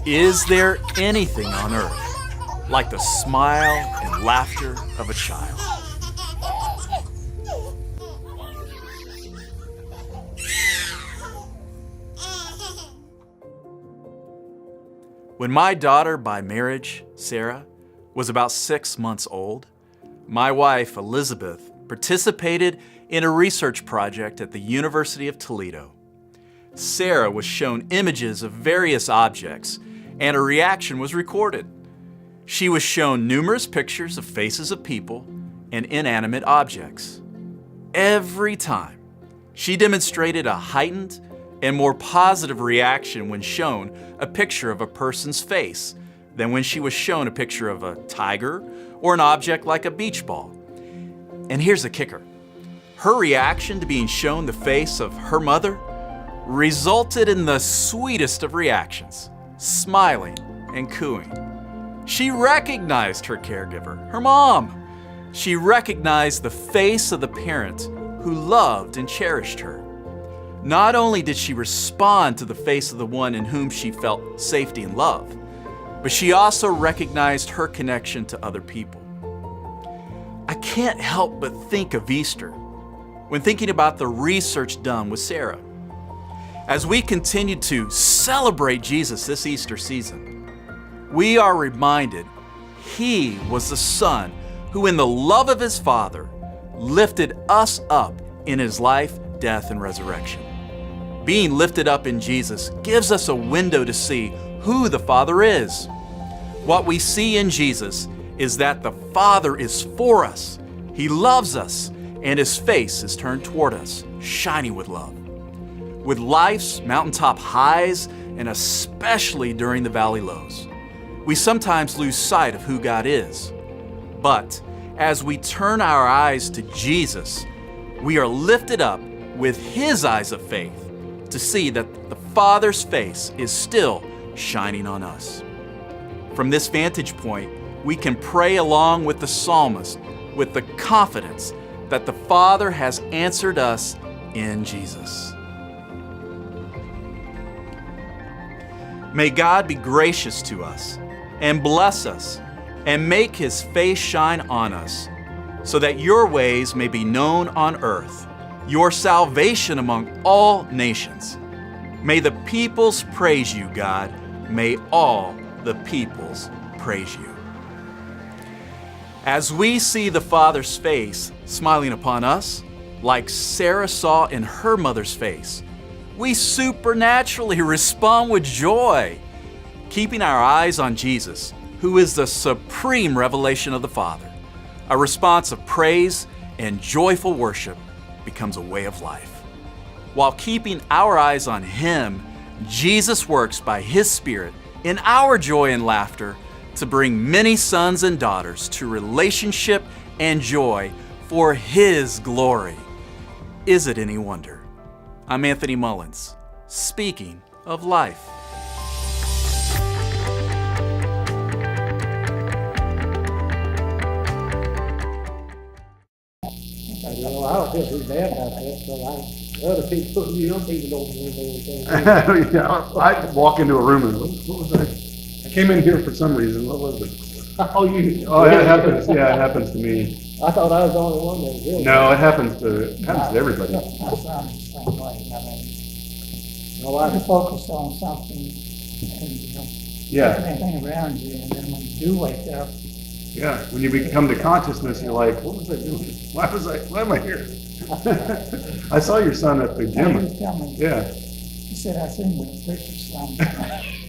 Is there anything on earth like the smile and laughter of a child? When my daughter by marriage, Sarah, was about 6 months old, my wife, Elizabeth, participated in a research project at the University of Toledo. Sarah was shown images of various objects, and her reaction was recorded. She was shown numerous pictures of faces of people and inanimate objects. Every time, she demonstrated a heightened and more positive reaction when shown a picture of a person's face than when she was shown a picture of a tiger or an object like a beach ball. And here's the kicker. Her reaction to being shown the face of her mother resulted in the sweetest of reactions, smiling and cooing. She recognized her caregiver, her mom. She recognized the face of the parent who loved and cherished her. Not only did she respond to the face of the one in whom she felt safety and love, but she also recognized her connection to other people. I can't help but think of Easter when thinking about the research done with Sarah. As we continue to celebrate Jesus this Easter season, we are reminded He was the Son who, in the love of His Father, lifted us up in His life, death, and resurrection. Being lifted up in Jesus gives us a window to see who the Father is. What we see in Jesus is that the Father is for us. He loves us, and His face is turned toward us, shining with love. With life's mountaintop highs, and especially during the valley lows, we sometimes lose sight of who God is. But as we turn our eyes to Jesus, we are lifted up with His eyes of faith to see that the Father's face is still shining on us. From this vantage point, we can pray along with the psalmist with the confidence that the Father has answered us in Jesus. May God be gracious to us and bless us and make His face shine on us, so that your ways may be known on earth, your salvation among all nations. May the peoples praise you, God. May all the peoples praise you. As we see the Father's face smiling upon us, like Sarah saw in her mother's face, we supernaturally respond with joy, keeping our eyes on Jesus, who is the supreme revelation of the Father. A response of praise and joyful worship becomes a way of life. While keeping our eyes on Him, Jesus works by His Spirit in our joy and laughter to bring many sons and daughters to relationship and joy for His glory. Is it any wonder? I'm Anthony Mullins, speaking of life. Well, I don't feel too bad about that, but other people, young people don't know anything. Yeah, I walk into a room and what was that? I came in here for some reason. What was it? Oh, you? Oh, yeah, it happens. Yeah, it happens to me. I thought I was the only one that did. No, it happens to everybody. My son is the same way. I mean, No, I you focus on something and you don't Yeah, see anything around you, and then when you do wake up, yeah. When you come to consciousness, you're like, what was I doing? Why am I here? I saw your son at the he gym. was telling me, Yeah. he said, I seen the preacher's son.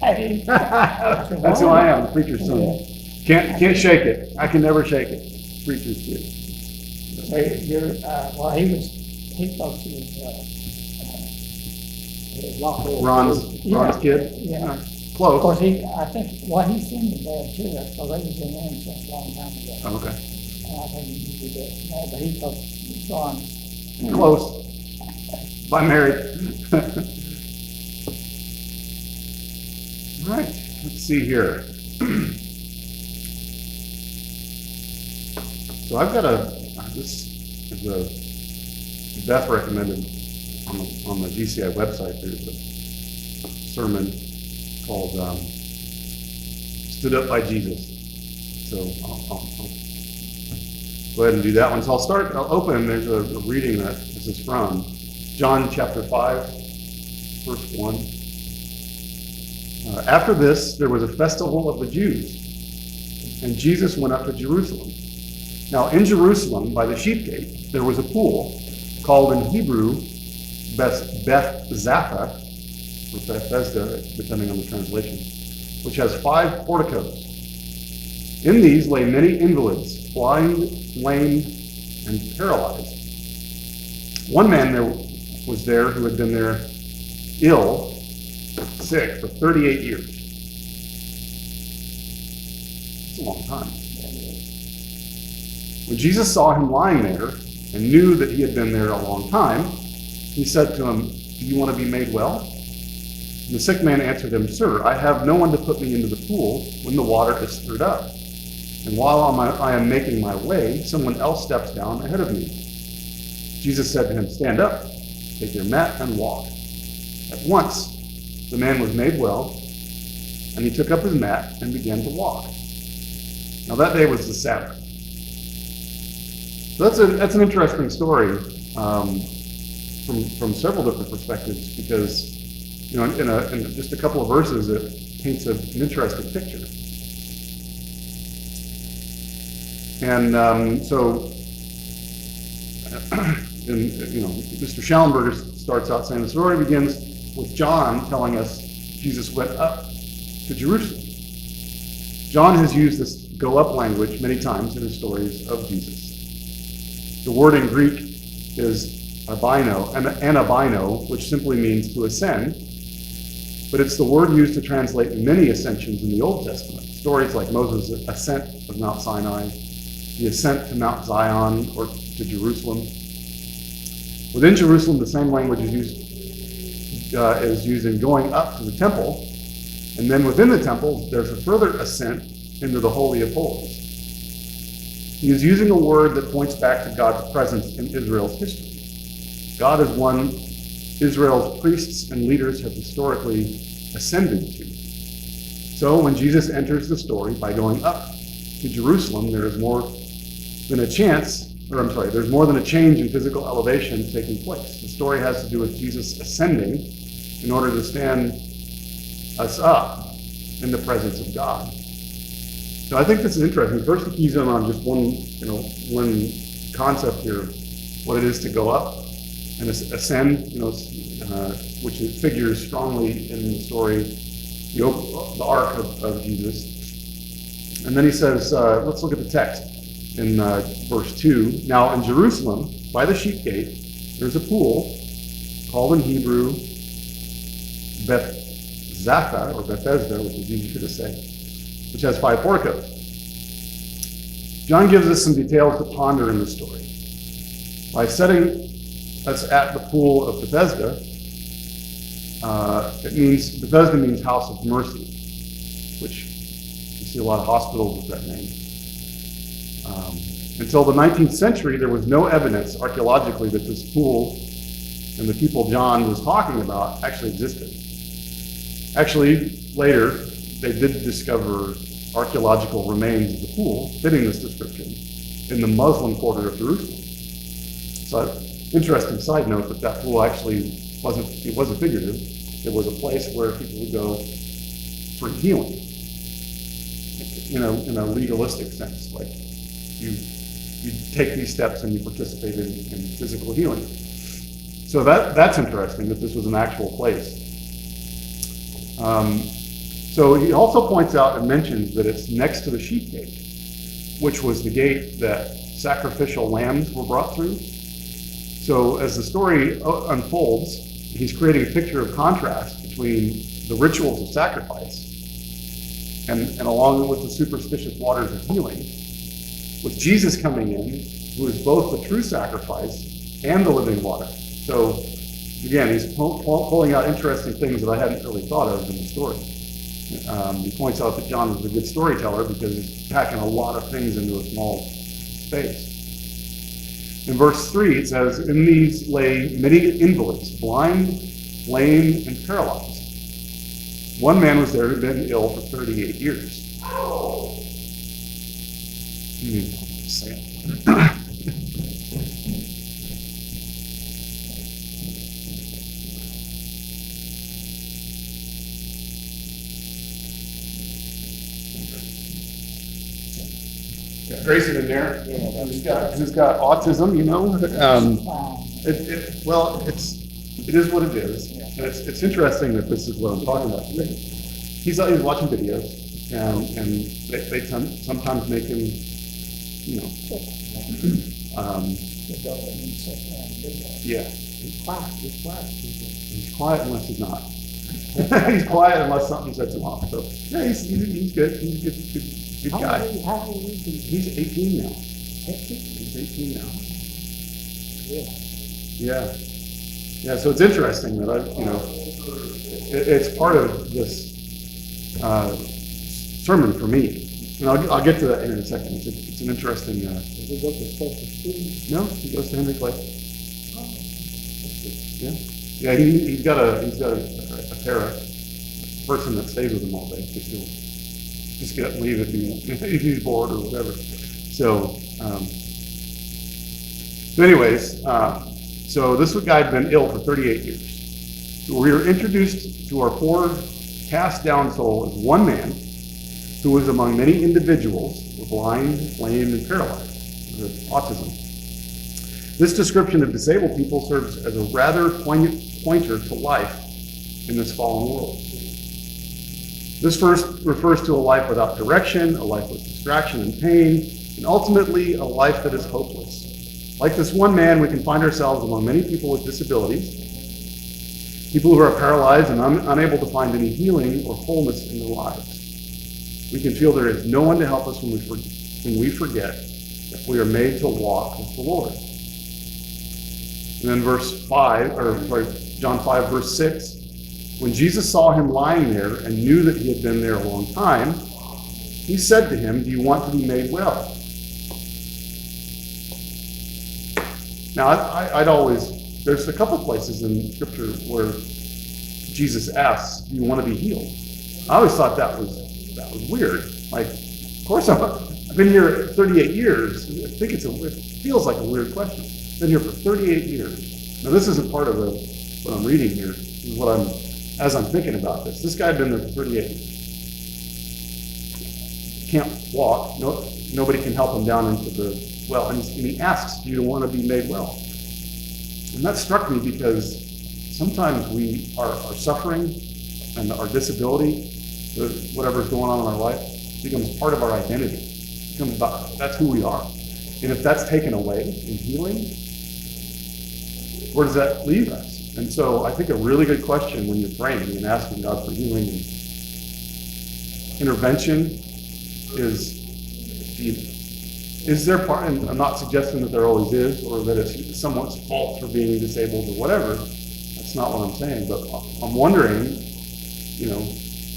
Hey. That's who I am, the preacher's son. Yeah. Can't shake it. I can never shake it. Preacher's kid. Well, he thought he was, Ron's kid? yeah. Of Close. course, I think, he seen the dad too, because they was in there since a long time ago. Oh, okay. And I think he did that, no, but he thought he saw him. Close. By married. All right, let's see here. So I've got this is Beth recommended on the GCI website, there's a sermon called Stood Up by Jesus. So I'll go ahead and do that one. So I'll open, there's a reading that this is from John chapter 5, verse 1. After this, there was a festival of the Jews, and Jesus went up to Jerusalem. Now in Jerusalem, by the sheep gate, there was a pool called in Hebrew Beth Zapha, or Bethesda, depending on the translation, which has 5 porticos. In these lay many invalids, blind, lame, and paralyzed. One man was there who had been there ill, sick, for 38 years. It's a long time. When Jesus saw him lying there and knew that he had been there a long time, he said to him, "Do you want to be made well?" And the sick man answered him, "Sir, I have no one to put me into the pool when the water is stirred up. And while I am making my way, someone else steps down ahead of me." Jesus said to him, "Stand up, take your mat and walk." At once, the man was made well, and he took up his mat and began to walk. Now that day was the Sabbath. So that's an interesting story from several different perspectives, because in just a couple of verses it paints an interesting picture. And Mr. Shallenberger starts out saying the story begins with John telling us Jesus went up to Jerusalem. John has used this go up language many times in his stories of Jesus. The word in Greek is anabino, which simply means to ascend, but it's the word used to translate many ascensions in the Old Testament. Stories like Moses' ascent of Mount Sinai, the ascent to Mount Zion or to Jerusalem. Within Jerusalem, the same language is used in going up to the temple, and then within the temple, there's a further ascent into the Holy of Holies. He is using a word that points back to God's presence in Israel's history. God is one Israel's priests and leaders have historically ascended to. So when Jesus enters the story by going up to Jerusalem, there's more than a change in physical elevation taking place. The story has to do with Jesus ascending in order to stand us up in the presence of God. So I think this is interesting. First, he keys in on just one concept here, what it is to go up and ascend, which it figures strongly in the story, the arc of Jesus. And then he says, let's look at the text in verse 2. Now in Jerusalem, by the sheep gate, there's a pool called in Hebrew Beth Zapha, or Bethesda, which is easier to say, which has 5 porticos. John gives us some details to ponder in the story. By setting us at the pool of Bethesda, Bethesda means house of mercy, which you see a lot of hospitals with that name. Until the 19th century, there was no evidence archaeologically that this pool and the people John was talking about actually existed. Actually, later, they did discover archaeological remains of the pool fitting this description in the Muslim quarter of Jerusalem. So, interesting side note that pool actually wasn't figurative. It was a place where people would go for healing, in a legalistic sense. Like you take these steps and you participate in physical healing. So that's interesting that this was an actual place. So he also points out and mentions that it's next to the sheep gate, which was the gate that sacrificial lambs were brought through. So as the story unfolds, he's creating a picture of contrast between the rituals of sacrifice and along with the superstitious waters of healing, with Jesus coming in, who is both the true sacrifice and the living water. So again, he's pulling out interesting things that I hadn't really thought of in the story. He points out that John was a good storyteller because he's packing a lot of things into a small space. In verse 3, it says, "In these lay many invalids, blind, lame, and paralyzed. One man was there who had been ill for 38 years." Say it. Got Grayson in there, who's got autism, you know. It is what it is, and it's interesting that this is what I'm talking about today. He's watching videos, and they sometimes make him, you know, yeah. He's quiet unless he's not. He's quiet unless something sets him off. So yeah, he's good. He's a good guy. How old is he? He's 18 now. 18? He's 18 now. Yeah. Yeah, so it's interesting that it's part of this sermon for me. And I'll get to that in a second. It's an interesting. Does he go to special school? No, he goes to Henry Clay. Yeah. He's got a parrot person that stays with him all day. He'll just get up and leave if he's bored or whatever. So, so this guy had been ill for 38 years. So we were introduced to our poor, cast-down soul as one man who was among many individuals who were blind, lame, and paralyzed with autism. This description of disabled people serves as a rather poignant pointer to life in this fallen world. This first refers to a life without direction, a life with distraction and pain, and ultimately a life that is hopeless. Like this one man, we can find ourselves among many people with disabilities, people who are paralyzed and unable to find any healing or wholeness in their lives. We can feel there is no one to help us when we forget that we are made to walk with the Lord. And then John 5, verse 6, when Jesus saw him lying there and knew that he had been there a long time, he said to him, "Do you want to be made well?" Now, there's a couple places in Scripture where Jesus asks, "Do you want to be healed?" I always thought that was weird. Like, of course, I've been here 38 years. I think it feels like a weird question. I've been here for 38 years. Now, this isn't part of what I'm reading here. This is as I'm thinking about this. This guy had been there for 38 years. Can't walk. Nobody can help him down into the well. And he asks, "Do you want to be made well?" And that struck me because sometimes our suffering and our disability, whatever's going on in our life, becomes part of our identity. That's who we are. And if that's taken away in healing, where does that leave us? And so I think a really good question when you're praying and asking God for healing and intervention is there part, and I'm not suggesting that there always is, or that it's someone's fault for being disabled or whatever. That's not what I'm saying. But I'm wondering,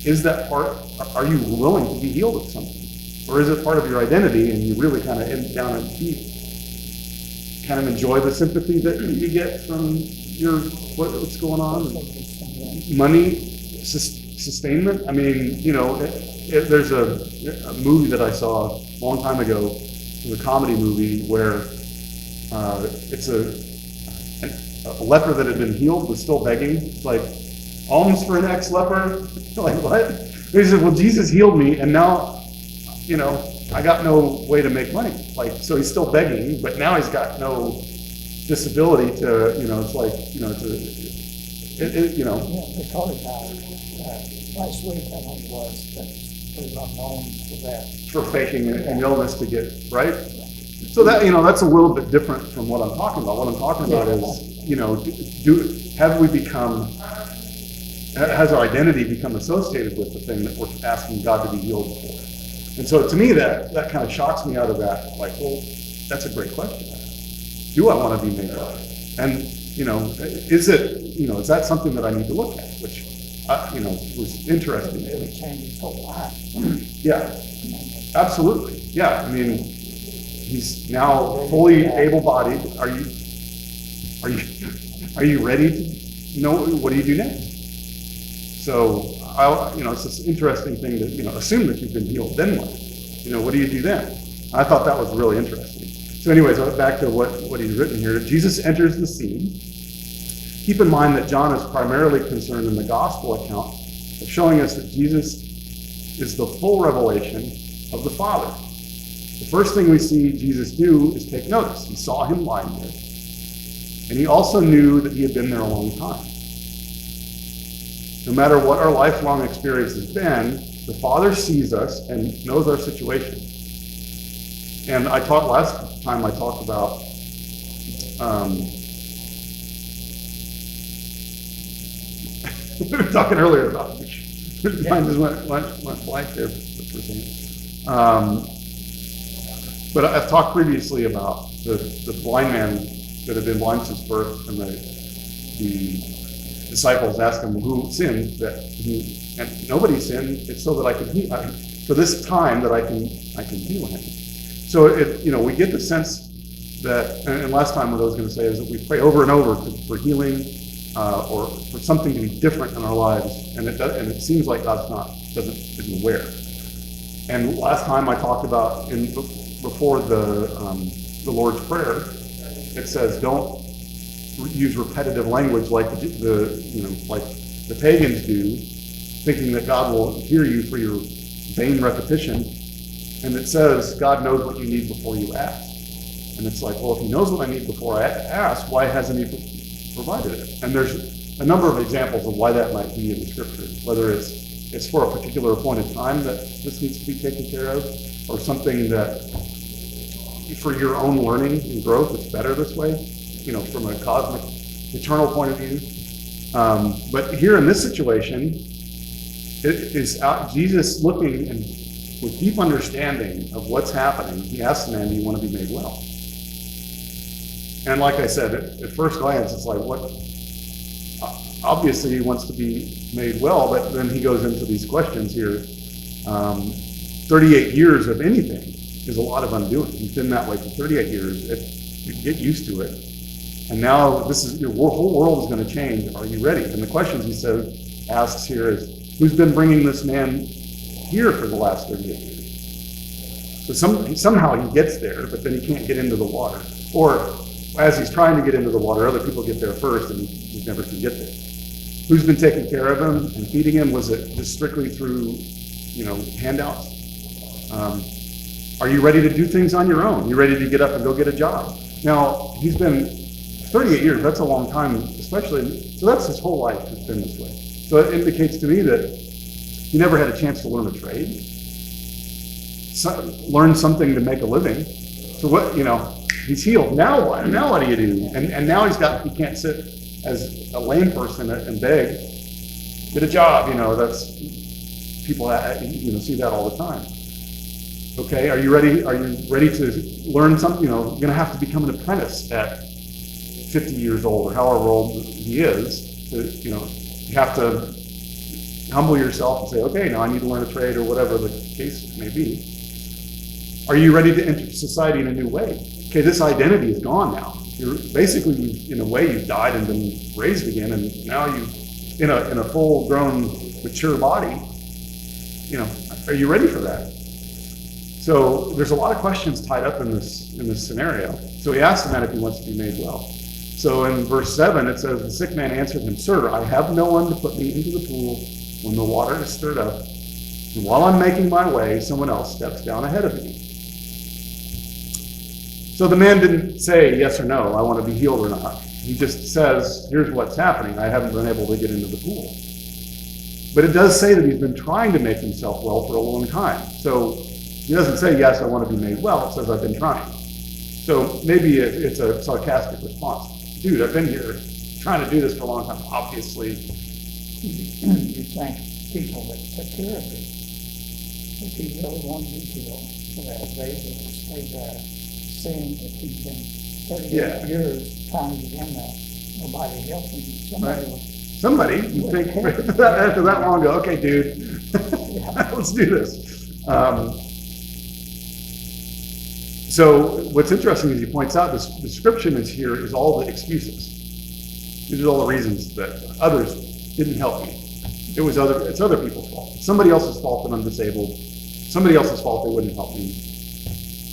is that part, are you willing to be healed of something? Or is it part of your identity and you really kind of down and deep kind of enjoy the sympathy that you get from what's going on? Money, sustainment. I mean, there's a movie that I saw a long time ago. It was a comedy movie where it's a leper that had been healed was still begging. It's like, alms for an ex-leper? Like, what? He said, well, Jesus healed me, and now, I got no way to make money. Like, so he's still begging, but now he's got no disability to, it's like, Yeah, they call it last week, I think it was, that's pretty well known for that. for faking an illness to get, right? So that, that's a little bit different from what I'm talking about. What I'm talking about is, has our identity become associated with the thing that we're asking God to be healed for? And so to me, that kind of shocks me out of that. Like, well, that's a great question. Do I want to be made well? And, is that something that I need to look at? Which, was interesting. It really changed his whole life. Yeah, absolutely. Yeah, I mean, He's now fully able-bodied. Are you ready to know what do you do next? So, it's this interesting thing to, assume that you've been healed. Then what? What do you do then? I thought that was really interesting. So anyways, back to what he's written here. Jesus enters the scene. Keep in mind that John is primarily concerned in the gospel account of showing us that Jesus is the full revelation of the Father. The first thing we see Jesus do is take notice. He saw him lying there. And he also knew that he had been there a long time. No matter what our lifelong experience has been, the Father sees us and knows our situation. And last time I talked about we were talking earlier about which mine just went blank there for a second. But I've talked previously about the blind man that had been blind since birth, and the disciples asked him who sinned, and nobody sinned. It's so that I can heal, for this time that I can heal him. So we get the sense that, and last time what I was going to say is that we pray over and over for healing or for something to be different in our lives, and it seems like God's isn't aware. And last time I talked about before the Lord's Prayer, it says don't use repetitive language like the pagans do, thinking that God will hear you for your vain repetition. And it says God knows what you need before you ask. And it's like, well, if he knows what I need before I ask, why hasn't he provided it? And there's a number of examples of why that might be in the scriptures, whether it's for a particular appointed time that this needs to be taken care of, or something that for your own learning and growth, it's better this way, from a cosmic, eternal point of view. But here in this situation, it is Jesus looking and with deep understanding of what's happening, he asks the man, do you want to be made well? And like I said, at first glance, it's like, what? Obviously, he wants to be made well, but then he goes into these questions here. 38 years of anything is a lot of undoing. He's been that way for 38 years. You get used to it. And now your whole world is going to change. Are you ready? And the questions he asks here is, who's been bringing this man here for the last 38 years? So somehow he gets there, but then he can't get into the water. Or as he's trying to get into the water, other people get there first, and he never can get there. Who's been taking care of him and feeding him? Was it just strictly through, handouts? Are you ready to do things on your own? You ready to get up and go get a job? Now, he's been 38 years. That's a long time, especially. So that's his whole life has been this way. So it indicates to me that he never had a chance to learn a trade, learn something to make a living. So what, he's healed. Now what? Now what do you do? And now he can't sit as a lame person and beg. Get a job, that's, people, see that all the time. Okay, are you ready to learn something? You're going to have to become an apprentice at 50 years old or however old he is. You have to humble yourself and say, okay, now I need to learn a trade or whatever the case may be. Are you ready to enter society in a new way? Okay, this identity is gone now. In a way, you've died and been raised again, and now in a full-grown, mature body. Are you ready for that? So there's a lot of questions tied up in this scenario. So he asks the man if he wants to be made well. So in verse 7, it says, the sick man answered him, Sir, I have no one to put me into the pool when the water is stirred up. And while I'm making my way, someone else steps down ahead of me. So the man didn't say yes or no, I want to be healed or not. He just says, here's what's happening. I haven't been able to get into the pool. But it does say that he's been trying to make himself well for a long time. So he doesn't say, yes, I want to be made well. It says, I've been trying. So maybe it's a sarcastic response. Dude, I've been here trying to do this for a long time. Obviously. You thank people that took care of you. If he really wanted to heal, so that they would stay there, saying that he's been 38 years trying to get in there. Nobody helped him. Somebody, you think, after that long ago, okay, dude, let's do this. So what's interesting is he points out this description is here is all the excuses. These are all the reasons that others didn't help me. It's other people's fault. It's somebody else's fault that I'm disabled. Somebody else's fault they wouldn't help me.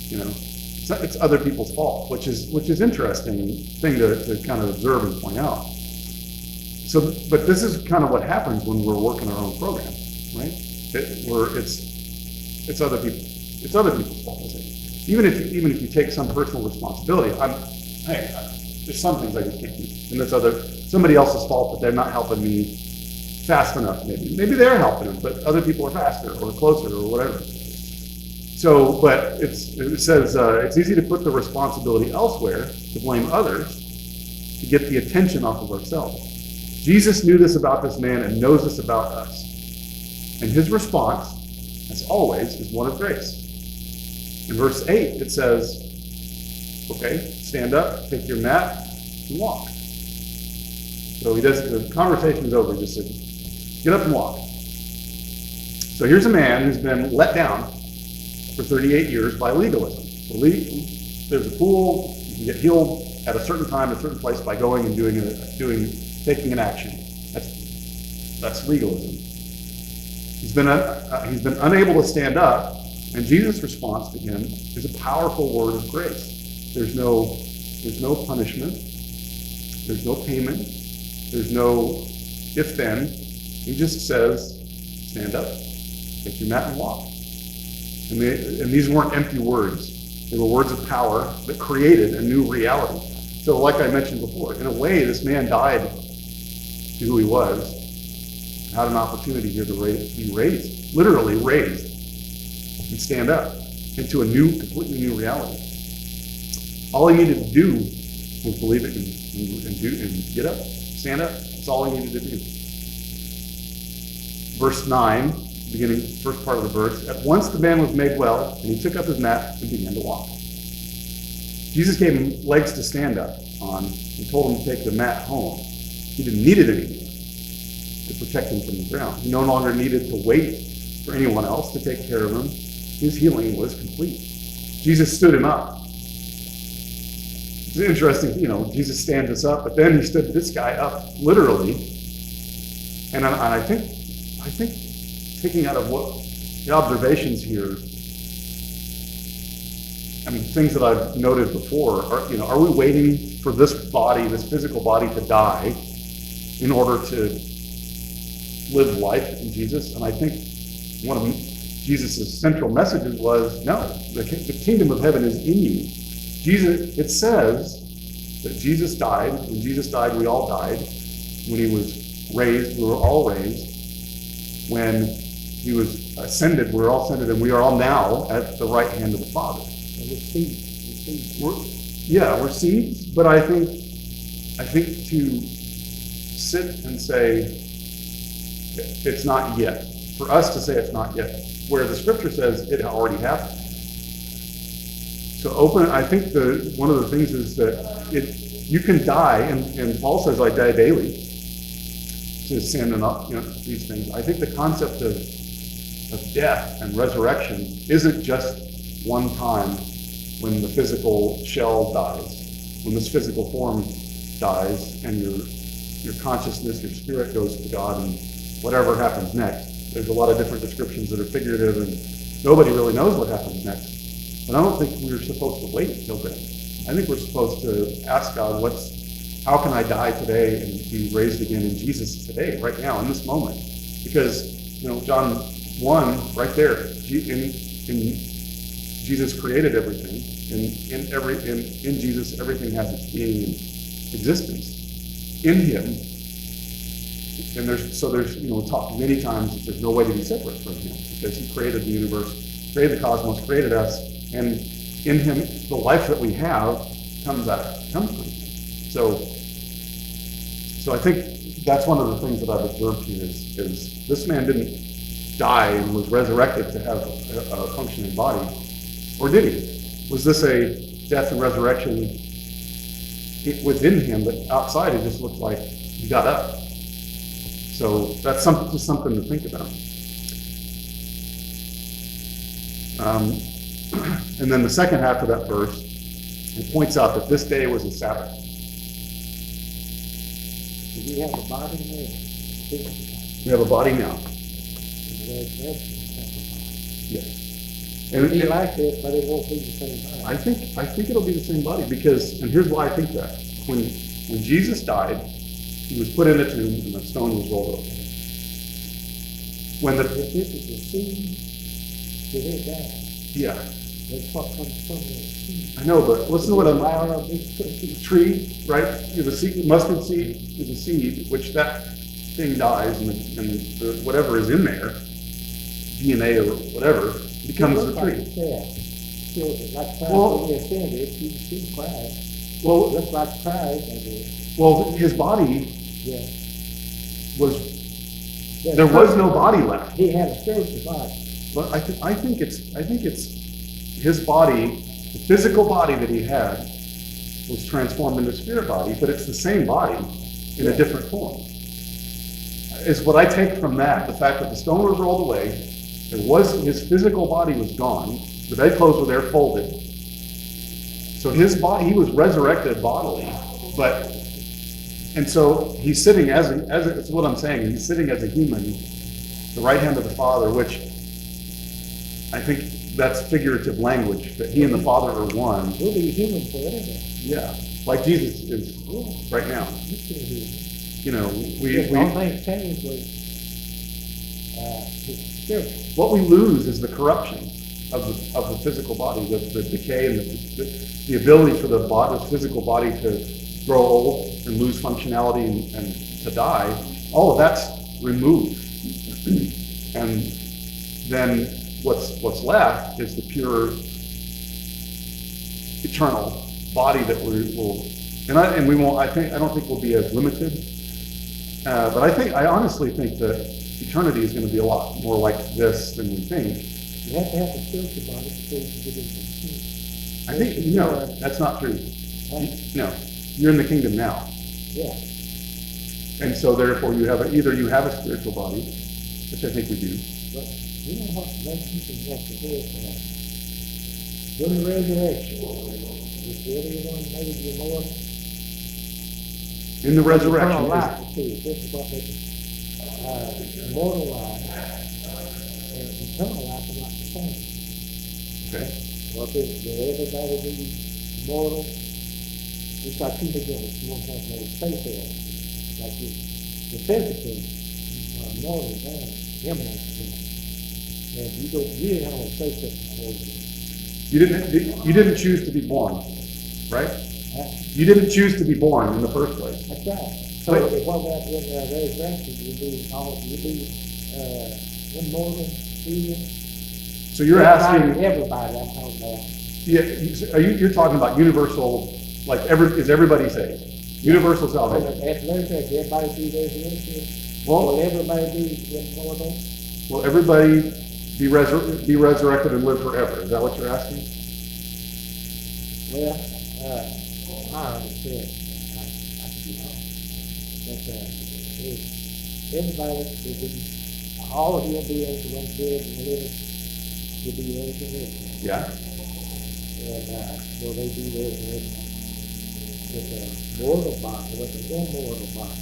You know, it's other people's fault, which is interesting thing to kind of observe and point out. So, but this is kind of what happens when we're working our own program, right? It's other people's fault. Even if you take some personal responsibility, there's some things I just can't do, and that's somebody else's fault that they're not helping me fast enough. Maybe they're helping them, but other people are faster or closer or whatever. So, but it says it's easy to put the responsibility elsewhere, to blame others, to get the attention off of ourselves. Jesus knew this about this man and knows this about us. And his response, as always, is one of grace. In verse 8, it says, okay, stand up, take your mat, and walk. So the conversation is over. He just said, get up and walk. So here's a man who's been let down for 38 years by legalism. So there's a pool, you can get healed at a certain time, a certain place by going and taking an action. That's legalism. He's been unable to stand up, and Jesus' response to him is a powerful word of grace. There's no punishment. There's no payment. There's no if then. He just says, stand up, take your mat and walk. And these weren't empty words. They were words of power that created a new reality. So like I mentioned before, in a way, this man died to who he was, had an opportunity here to be raised, literally raised, and stand up into a completely new reality. All he needed to do was believe it and get up, stand up. That's all he needed to do. Verse 9, beginning first part of the verse, at once the man was made well, and he took up his mat and began to walk. Jesus gave him legs to stand up on and told him to take the mat home. He didn't need it anymore to protect him from the ground. He no longer needed to wait for anyone else to take care of him. His healing was complete. Jesus stood him up. It's interesting, Jesus stands us up, but then he stood this guy up literally. And I think taking out of what the observations here, things that I've noted before are we waiting for this physical body to die in order to live life in Jesus? And I think one of Jesus' central messages was, no, the kingdom of heaven is in you. It says that Jesus died. When Jesus died, we all died. When he was raised, we were all raised. When he was ascended, we were all ascended, and we are all now at the right hand of the Father. We're seeds. We're seeds, but I think to sit and say it's not yet, for us to say it's not yet, where the scripture says it already happened. So I think one of the things is that you can die, and Paul says I die daily to sin and these things. I think the concept of death and resurrection isn't just one time when the physical shell dies, when this physical form dies, and your consciousness, your spirit goes to God, and whatever happens next. There's a lot of different descriptions that are figurative, and nobody really knows what happens next. But I don't think we're supposed to wait until then. I think we're supposed to ask God, how can I die today and be raised again in Jesus today, right now, in this moment? Because, John 1, right there, in Jesus created everything, and in Jesus everything has its being and existence. In him, and there's talked many times that there's no way to be separate from him, because he created the universe, created the cosmos, created us, and in him the life that we have comes from him. So I think that's one of the things that I've observed here is this man didn't die and was resurrected to have a functioning body, or did he? Was this a death and resurrection within him, but outside it just looked like he got up? So that's something to think about. And then the second half of that verse, it points out that this day was a Sabbath. Do we have a body now? We have a body now. Yes. It'll be like this, but it won't be the same body. I think it'll be the same body because, and here's why I think that. When Jesus died, he was put in a tomb and the stone was rolled over. When If this is the seed, to his die, yeah, that's what comes from the seed. I know, but listen to what I'm. Flower of this tree. Tree, right? The seed, mustard seed is a seed, which that thing dies, and whatever is in there, DNA or whatever, becomes the tree. Like Christ Well, when he ascended, you can see Christ. Well, Just like Christ, I guess. well, his body Yeah. was. There was no body left. He had a spiritual body. But I think it's his body, the physical body that he had, was transformed into a spirit body, but it's the same body in a different form. Is what I take from that, the fact that the stone was rolled away, his physical body was gone, the bedclothes were there folded. So his body, he was resurrected bodily, and so he's sitting it's what I'm saying, he's sitting as a human, the right hand of the Father, which I think that's figurative language, that he and the Father are one. We'll be human forever. Yeah, like Jesus is right now. He's still human. You know, The only thing changed was his spiritual. what we lose is the corruption of the physical body, the decay and the ability for the physical body to grow old and lose functionality and to die. All of that's removed, and then what's left is the pure, eternal body that we will, and we won't. I don't think we'll be as limited, but I honestly think that eternity is going to be a lot more like this than we think. You have to have the spiritual body before you can get into the kingdom. I think no, that's not true. No, you're in the kingdom now, Yeah. and so therefore either you have a spiritual body, which I think we do. But you know what makes you have to do it for? When the resurrection, is everyone made immortal? In the resurrection, Eternal life, too. This is what makes immortal life and eternal life are not the same. okay. Well, will everybody be immortal? Just like two beginners, you won't have no space there. Like the physically immortal, man, immortal. And you didn't have no space there. You didn't choose to be born, right? You didn't choose to be born in the first place. That's right. So But- what about when resurrection, you'll be immortal, even. So you're asking, Everybody, I'm talking about. you're talking about universal, like is everybody saved? Universal salvation. At resurrection, everybody be resurrected. Well- Will everybody be immortal? Will everybody be resurrected and live forever? Is that what you're asking? Well, I understand. But everybody will be, all of you will be able to run dead and live, will be resurrected. Yeah. And will they be resurrected with a mortal body, with an immortal body?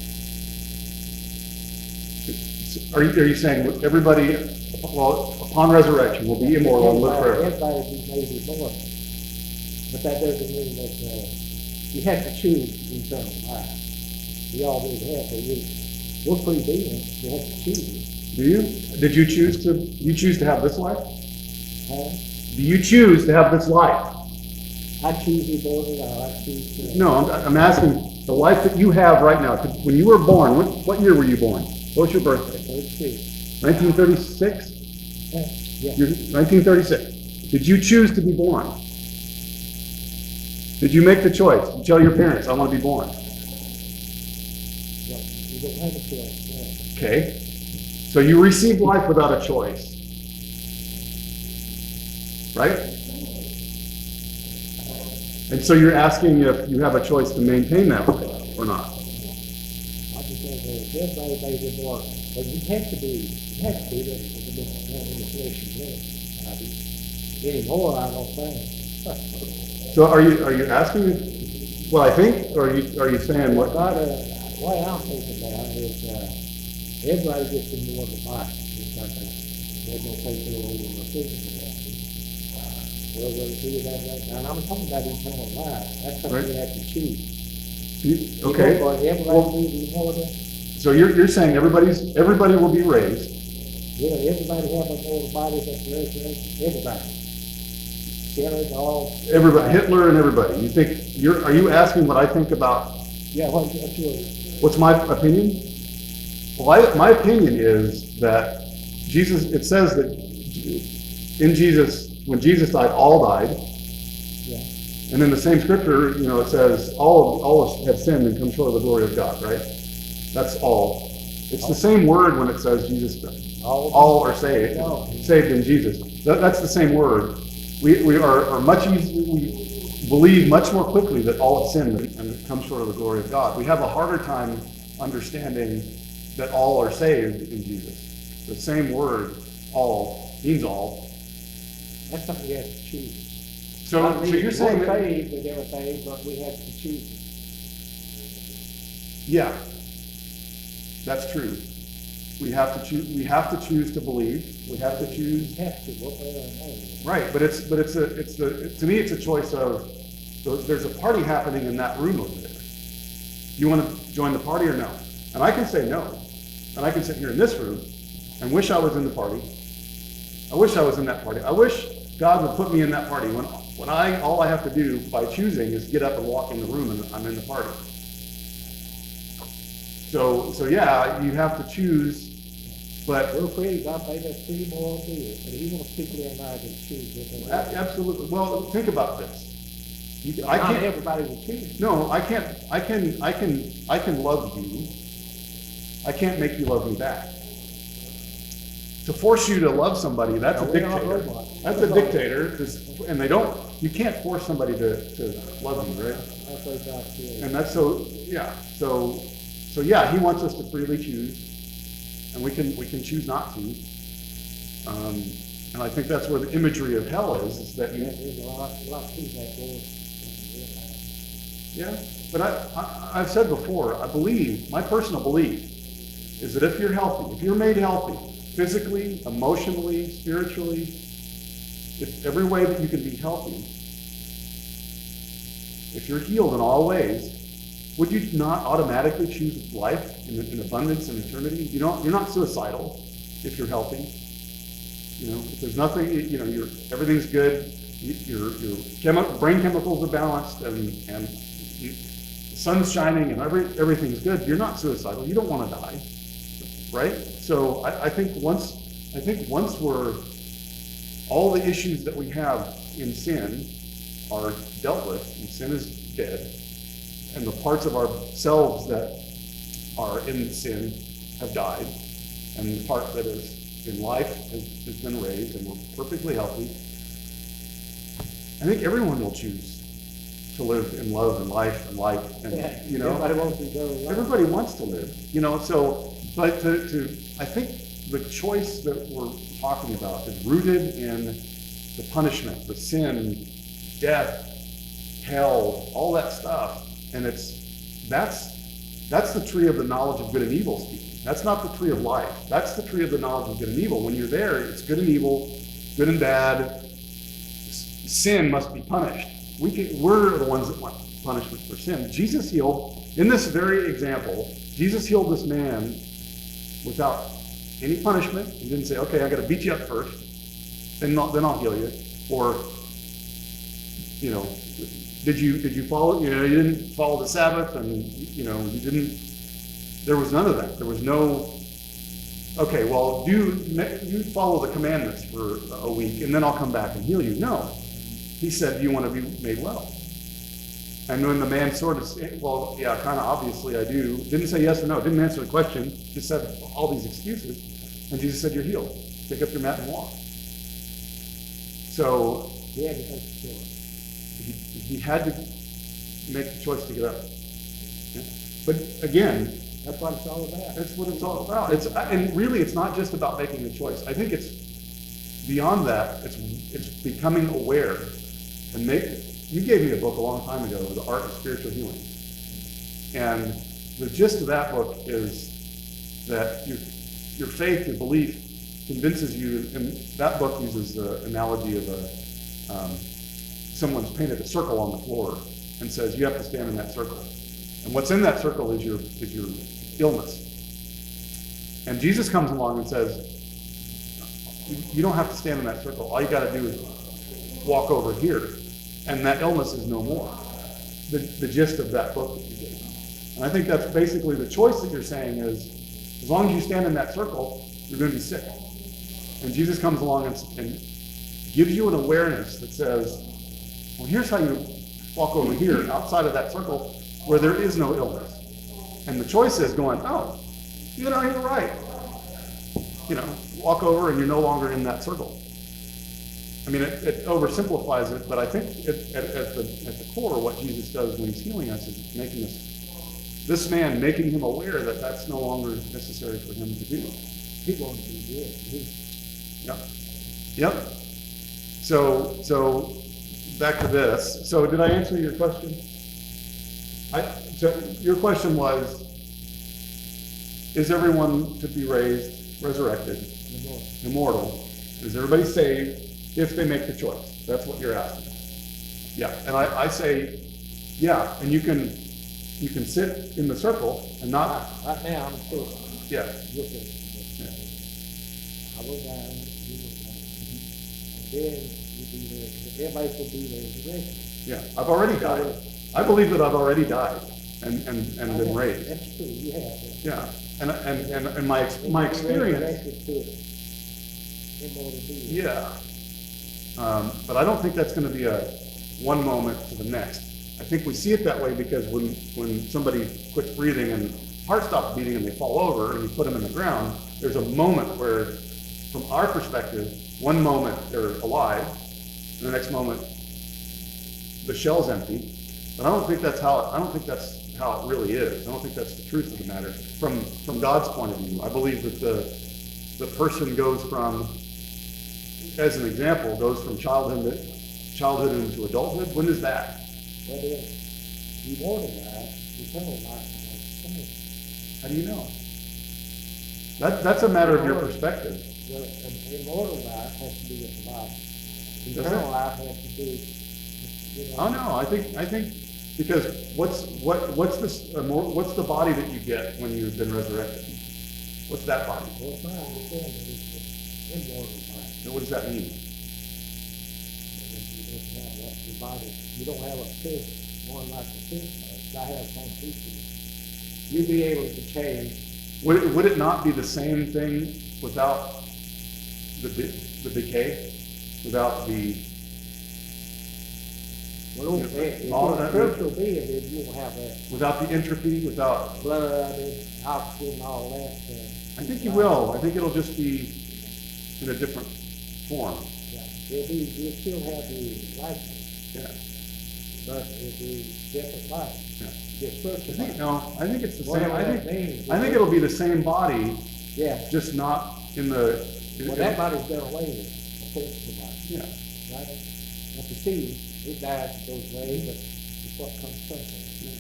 Are you saying everybody, well, upon resurrection will be immortal and live forever? Everybody will be made immortal. But that doesn't mean that you have to choose eternal life. We always have, but we're free beings. You have to choose it. Do you? Did you choose to have this life? Huh? Do you choose to have this life? I choose immortal life. I choose to. No, I'm asking the life that you have right now. When you were born, what year were you born? What was your birthday? 1936? Yeah. 1936. Did you choose to be born? Did you make the choice? You tell your parents, I want to be born. Well, you don't have a choice. Yeah. Okay. So you received life without a choice. Right? And so you're asking if you have a choice to maintain that life or not. Like you said, everybody made immortal. But you have to be, the flesh and blood. Anymore, I don't think. So are you asking what I think, or are you saying what? God, the way I'm thinking about it is, everybody gets in more of the Bible. It's like they're going to take their own opinion about it. Well, we'll do that right now. And I'm talking about eternal life. That's something Right. you have to choose. Okay. Everybody needs to know that. So you're saying everybody will be raised. Will everybody have a mortal body that's resurrected? Everybody. Sinners, all. Everybody, Hitler and everybody. Are you asking what I think about? Yeah, what's yours? What's my opinion? Well, my opinion is that Jesus. It says that in Jesus, when Jesus died, all died. Yeah. And in the same scripture, it says all have sinned and come short of the glory of God. Right? That's all. It's the same word when it says Jesus. All are saved in Jesus. That's the same word. We are much easier. We believe much more quickly that all have sinned and come short of the glory of God. We have a harder time understanding that all are saved in Jesus. The same word, all, means all. That's something you have to choose. So you're saying we're that, saved with everything, but we have to choose it. yeah, that's true. We have to choose. We have to choose to believe. We have to choose. You have to, one way or another. Right, but to me it's a choice of. There's a party happening in that room over there. You want to join the party or no? And I can say no, and I can sit here in this room and wish I was in the party. I wish I was in that party. I wish God would put me in that party when all I have to do by choosing is get up and walk in the room and I'm in the party. So yeah, you have to choose, but We're free. God made us free moral beings, but He wants people in life to choose what they want. absolutely. Well, think about this. I Not can't. everybody will choose. No, I can't. I can love you. I can't make you love me back. To force you to love somebody, that's a No, we're not dictator. robots. That's a dictator, and they don't. You can't force somebody to love you, right? That's what God said. And that's so. Yeah. So yeah, He wants us to freely choose, and we can choose not to. And I think that's where the imagery of hell is that you. There's a lot to that goes. Yeah, but I've said before, my personal belief is that if you're healthy, if you're made healthy, physically, emotionally, spiritually, if every way that you can be healthy, if you're healed in all ways, would you not automatically choose life in abundance and eternity? You're not suicidal if you're healthy. If there's nothing, everything's good, your brain chemicals are balanced, and the sun's shining, and everything's good. You're not suicidal. You don't want to die, right? So I think once we're all the issues that we have in sin are dealt with, and sin is dead, and the parts of ourselves that are in sin have died, and the part that is in life has been raised, and we're perfectly healthy. I think everyone will choose to live in love and life and life, and Everybody wants to go. everybody wants to live, So, but I think the choice that we're talking about is rooted in the punishment, the sin, death, hell, all that stuff, and that's the tree of the knowledge of good and evil speaking. That's not the tree of life. That's the tree of the knowledge of good and evil. When you're there, it's good and evil, good and bad. Sin must be punished. We're the ones that want punishment for sin. Jesus healed, in this very example, Jesus healed this man without any punishment. He didn't say, okay, I got to beat you up first, then I'll heal you. Or, did you follow, you didn't follow the Sabbath, and, you didn't, there was none of that. There was no, okay, well, you follow the commandments for a week, and then I'll come back and heal you. No. He said, do you want to be made well? And when the man sort of said, well, yeah, kind of obviously I do, didn't say yes or no, didn't answer the question, just said all these excuses. And Jesus said, you're healed. Pick up your mat and walk. So He had to take the choice. he had to make the choice to get up. Yeah. But again, That's what it's all about. that's what it's all about. And really, it's not just about making the choice. I think beyond that, it's becoming aware and you gave me a book a long time ago, The Art of Spiritual Healing. And the gist of that book is that your faith, your belief convinces you, and that book uses the analogy of someone's painted a circle on the floor and says you have to stand in that circle. And what's in that circle is your illness. And Jesus comes along and says, you don't have to stand in that circle. All you got to do is walk over here, and that illness is no more. The gist of that book that you gave. And I think that's basically the choice that you're saying is, as long as you stand in that circle, you're going to be sick. And Jesus comes along and gives you an awareness that says, well, here's how you walk over here, outside of that circle, where there is no illness. And the choice is going, oh, you're right. Walk over and you're no longer in that circle. I mean, it oversimplifies it, but I think at the core, what Jesus does when he's healing us is making making him aware that that's no longer necessary for him to do. He wants to be good. Yep. So back to this. So did I answer your question? So your question was, is everyone to be resurrected, immortal? Is everybody saved if they make the choice? That's what you're asking. Yeah, and I say, yeah, and you can sit in the circle and not. Right now, I'm still. Yeah. I was down, you were down. And then you be there. Everybody will be there as a resurrection. Yeah, I've already died. I believe that I've already died and been raised. That's true, you have. Yeah, and my experience. Yeah, but I don't think that's going to be a one moment to the next. I think we see it that way because when somebody quits breathing and heart stops beating and they fall over and you put them in the ground, there's a moment where, from our perspective, one moment they're alive, and the next moment the shell's empty. But I don't think that's how it really is. I don't think that's the truth of the matter. From God's point of view, I believe that the person goes from, as an example, goes from childhood into adulthood. When is that? Well, then, immortal life, eternal life. How do you know? That's a matter of your perspective. The immortal life has to do with the body. Eternal life has to do. Oh no, I think because what's the body that you get when you've been resurrected? What's that body? Well, it's not the immortal life. So what does that mean? You don't have a fish, one like a fish. I have some pieces. You'd be able to change. Would it not be the same thing without the decay, without the? Well, if you're a spiritual being, then you won't have that. Without the entropy, without blood and oxygen and all that. I think you will. I think it'll just be in a different form. Yeah, you'll still have the life. Yeah. But it'll be different life. Yeah. I think it's the same. I think it'll be the same body. Yeah. Just not in the. Well, that body's done away with. A physical body. Yeah. Right? Not the seed. It dies, goes away, but it's what comes from it.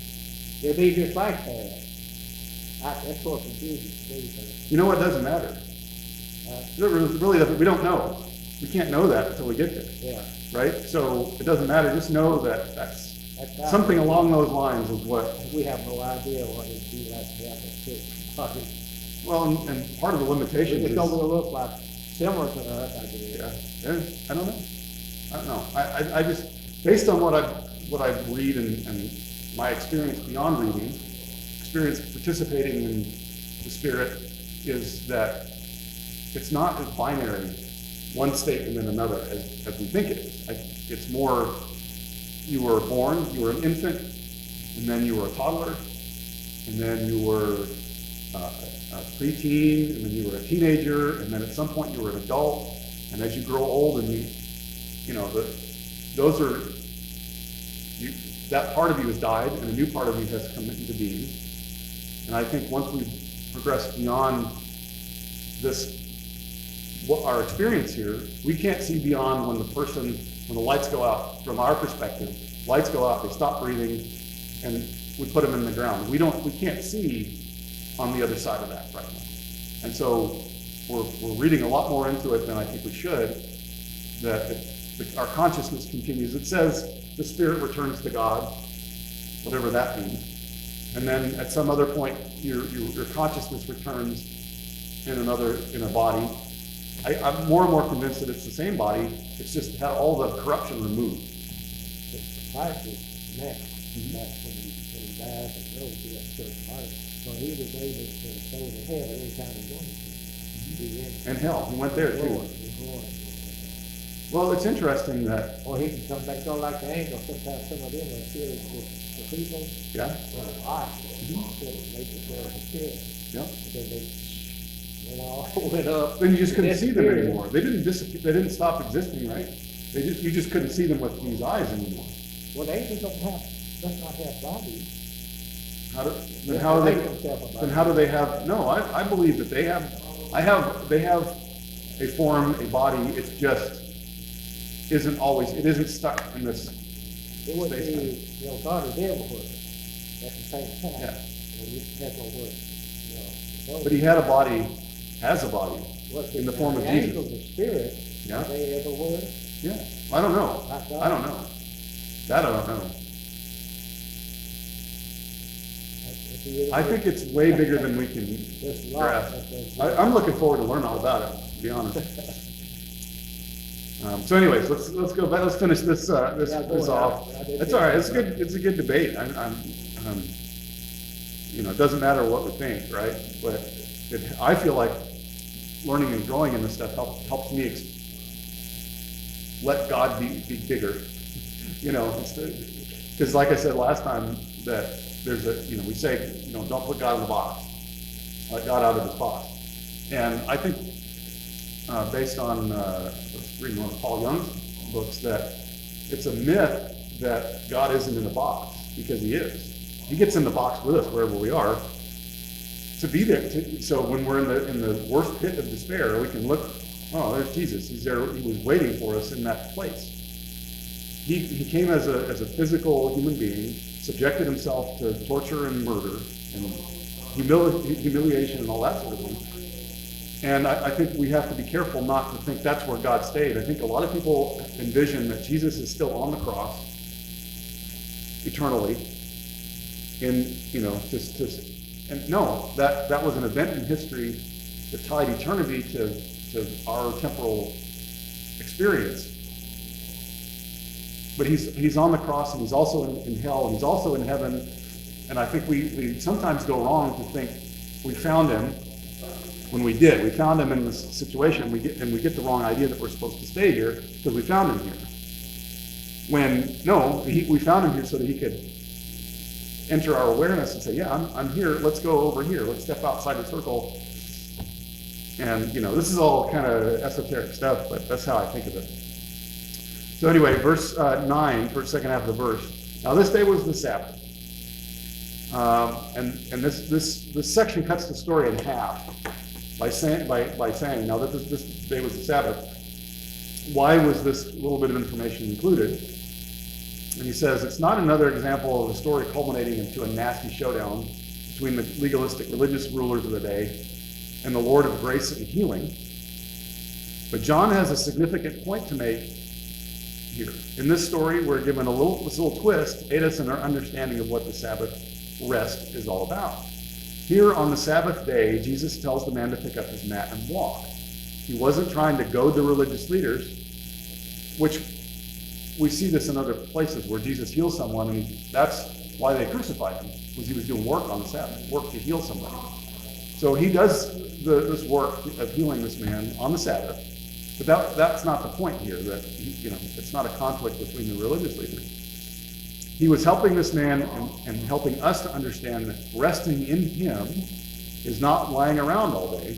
It'll be just like that. That's what confuses me. You know what? Doesn't matter. It really doesn't. We don't know. We can't know that until we get there. Yeah. Right? So it doesn't matter. Just know that that's something along those lines is what. We have no idea what it'd be like to have a physical body. Well, and part of the limitation is. It's going to look like similar to us, I guess. Yeah. I don't know. I just, based on what I read and my experience beyond reading, experience participating in the Spirit, is that it's not as binary, one state and then another, as we think it is. It's more, you were born, you were an infant, and then you were a toddler, and then you were a preteen, and then you were a teenager, and then at some point you were an adult, and as you grow old and that part of you has died and a new part of you has come into being. And I think once we progress beyond this what our experience here, we can't see beyond when the lights go out. From our perspective, lights go out, they stop breathing, and we put them in the ground. We can't see on the other side of that right now. And so we're reading a lot more into it than I think we should, that our consciousness continues. It says the spirit returns to God, whatever that means. And then at some other point, your consciousness returns in a body. I'm more and more convinced that it's the same body. It's just had all the corruption removed. The Christ is now. That's when he died and rose to that certain body. So he was able to stay in hell anytime he wanted to. And hell, he went there too. Well, it's interesting that. Or he can come back on like the angel. Sometimes some of them are killed the people. Yeah. Well, they just were killed. Yeah. Because they went up. Then you just couldn't see them anymore. They didn't disappear. They didn't stop existing, right? You just couldn't see them with these eyes anymore. Well, the angels does not have bodies. Then how do they have? No, I believe that they have. They have a form, a body. It's just isn't always. It isn't stuck in this. It would be, God is everywhere at the same time. Yeah. He has no word. But he had a body, has a body, in the form of Jesus. Angels, the spirit, Yeah. they have a word. Yeah. I don't know. I don't know. That I don't know. I think it's way bigger than we can grasp. I'm looking forward to learning all about it, to be honest. So anyways, let's go back. Let's finish this off. It's all right. It's good. It's a good debate. It doesn't matter what we think, right? But I feel like learning and growing in this stuff helps me let God be bigger. Because like I said last time, that there's we say, don't put God in the box. Let God out of the box. And I think based on reading one of Paul Young's books, that it's a myth that God isn't in the box, because he is. He gets in the box with us wherever we are to be there. So when we're in the worst pit of despair, we can look, oh, there's Jesus. He's there. He was waiting for us in that place. He came as a physical human being, subjected himself to torture and murder and humiliation and all that sort of thing. And I think we have to be careful not to think that's where God stayed. I think a lot of people envision that Jesus is still on the cross eternally. And no, that was an event in history that tied eternity to our temporal experience. But he's on the cross, and he's also in hell, and he's also in heaven. And I think we sometimes go wrong to think we found him when we did. We found him in this situation, we get the wrong idea that we're supposed to stay here because we found him here. When no, we found him here so that he could enter our awareness and say, yeah, I'm here. Let's go over here. Let's step outside the circle. And this is all kind of esoteric stuff, but that's how I think of it. So anyway, verse 9, first second half of the verse. Now this day was the Sabbath, and this section cuts the story in half by saying now that this day was the Sabbath. Why was this little bit of information included? And he says it's not another example of a story culminating into a nasty showdown between the legalistic religious rulers of the day and the Lord of grace and healing. But John has a significant point to make here. In this story, we're given this little twist to aid us in our understanding of what the Sabbath rest is all about. Here on the Sabbath day, Jesus tells the man to pick up his mat and walk. He wasn't trying to goad the religious leaders, which we see this in other places where Jesus heals someone, and that's why they crucified him, was he was doing work on the Sabbath, work to heal somebody. So he does this work of healing this man on the Sabbath, but that's not the point here, that it's not a conflict between the religious leaders. He was helping this man and helping us to understand that resting in him is not lying around all day.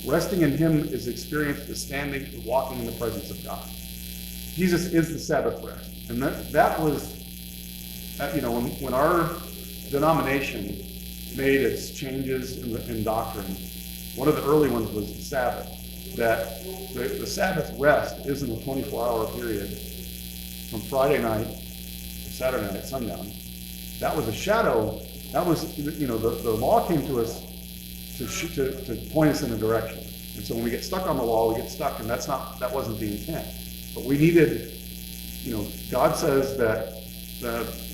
Resting in him is experienced as standing and walking in the presence of God. Jesus is the Sabbath rest. And that was, when our denomination made its changes in doctrine, one of the early ones was the Sabbath. that the Sabbath rest isn't a 24-hour period from Friday night to Saturday night sundown. That was a shadow. That was, the law came to us to point us in a direction. And so when we get stuck on the law, we get stuck, and that wasn't the intent. But we needed, God says that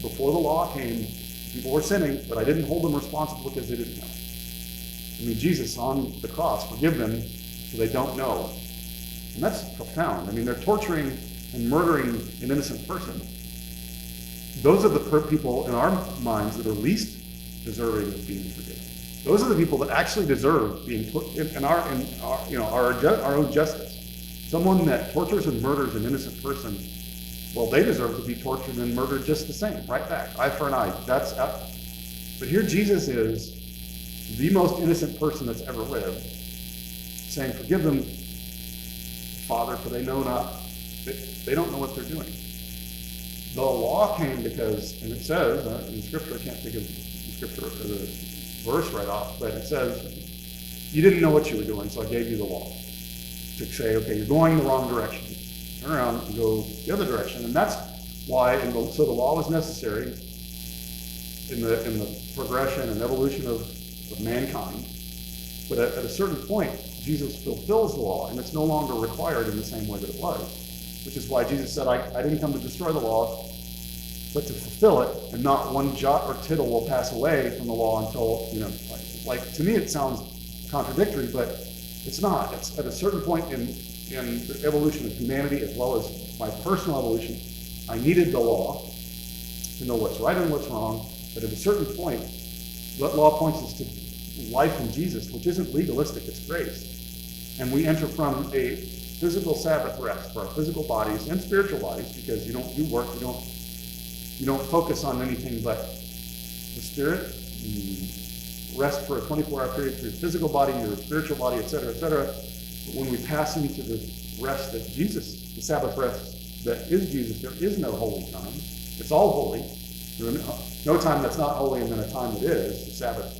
before the law came, people were sinning, but I didn't hold them responsible because they didn't know. I mean, Jesus on the cross, forgive them, so they don't know. And that's profound. I mean, they're torturing and murdering an innocent person. Those are the people in our minds that are least deserving of being forgiven. Those are the people that actually deserve being put in our own justice. Someone that tortures and murders an innocent person, well, they deserve to be tortured and murdered just the same, right back, eye for an eye. But here Jesus is the most innocent person that's ever lived, saying, forgive them, Father, for they know not, they don't know what they're doing. The law came because, and it says, in Scripture, I can't think of the Scripture or the verse right off, but it says, you didn't know what you were doing, so I gave you the law to say, okay, you're going the wrong direction. Turn around and go the other direction. And that's why, so the law was necessary in the progression and evolution of mankind. But at a certain point, Jesus fulfills the law, and it's no longer required in the same way that it was. Which is why Jesus said, I didn't come to destroy the law, but to fulfill it, and not one jot or tittle will pass away from the law until, like to me it sounds contradictory, but it's not. It's at a certain point in the evolution of humanity, as well as my personal evolution, I needed the law to know what's right and what's wrong, but at a certain point, that law points us to life in Jesus, which isn't legalistic, it's grace. And we enter from a physical Sabbath rest for our physical bodies and spiritual bodies, because you don't do work, you don't focus on anything but the spirit. You rest for a 24-hour period for your physical body, your spiritual body, etc., etc. But when we pass into the rest that Jesus, the Sabbath rest that is Jesus, there is no holy time. It's all holy. There is no time that's not holy, and then a time that is. The Sabbath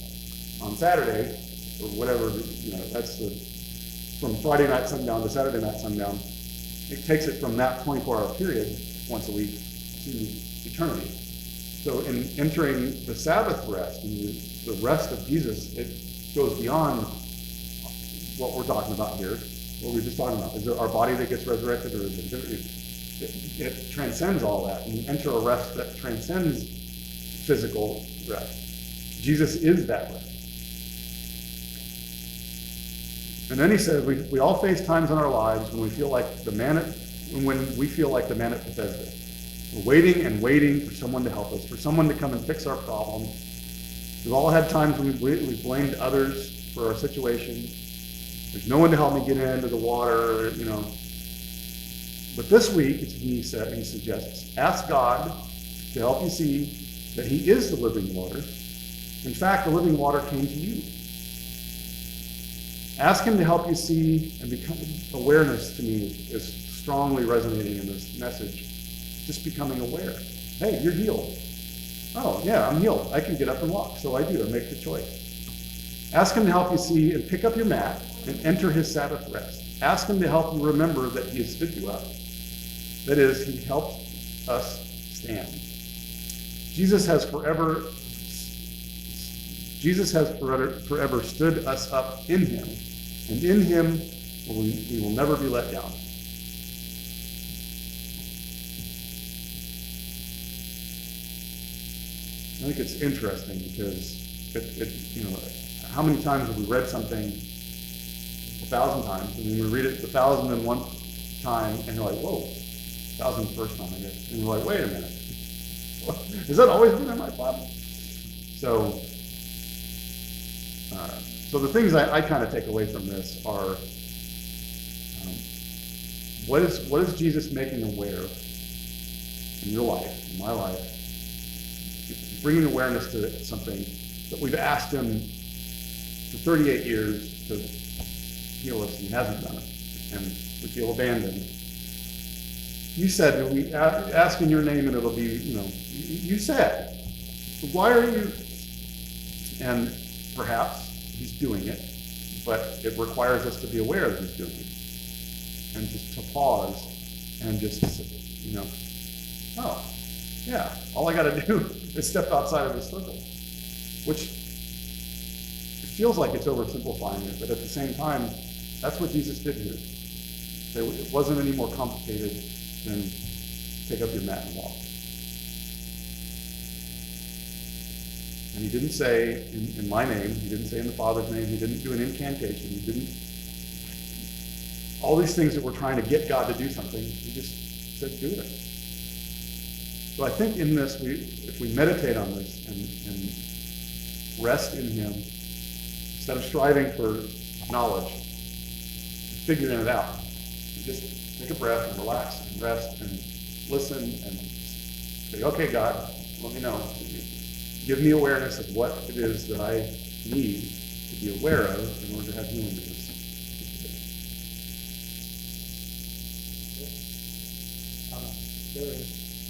on Saturday, or whatever, that's from Friday night sundown to Saturday night sundown. It takes it from that 24-hour period once a week to eternity. So in entering the Sabbath rest, and the rest of Jesus, it goes beyond what we're talking about here, what we were just talking about. Is it our body that gets resurrected, or is it transcends all that, and you enter a rest that transcends physical rest. Jesus is that rest. And then he says, we all face times in our lives when we feel like the man at Bethesda. We're waiting and waiting for someone to help us, for someone to come and fix our problem. We've all had times when we've blamed others for our situation. There's no one to help me get into the water, But this week, he suggests, ask God to help you see that he is the living water. In fact, the living water came to you. Ask him to help you see, and become awareness to me is strongly resonating in this message. Just becoming aware. Hey, you're healed. Oh, yeah, I'm healed. I can get up and walk. So I do. I make the choice. Ask him to help you see and pick up your mat and enter his Sabbath rest. Ask him to help you remember that he has stood you up. That is, he helped us stand. Jesus has forever stood us up in him, and in him we will never be let down. I think it's interesting because how many times have we read something 1,000 times, and then we read it 1,001 time, and you're like, whoa, 1,001st time, I guess, and you're like, wait a minute, has that always been in my Bible? So the things I kind of take away from this are, what is Jesus making aware in your life, in my life, bringing awareness to something that we've asked him for 38 years to heal us, and he hasn't done it, and we feel abandoned. You said, we ask in your name and it'll be, you said, so why are you? And perhaps he's doing it but it requires us to be aware that he's doing it. And just to pause and just, oh, yeah, all I got to do is step outside of the circle, which it feels like it's oversimplifying it, but at the same time, that's what Jesus did here. It wasn't any more complicated than pick up your mat and walk. And he didn't say in my name, he didn't say in the Father's name, he didn't do an incantation, he didn't, all these things that we're trying to get God to do something, he just said, do it. So I think in this, if we meditate on this and rest in him, instead of striving for knowledge, figuring it out, just take a breath and relax and rest and listen and say, okay, God, let me know. Give me awareness of what it is that I need to be aware of in order to have healing in this.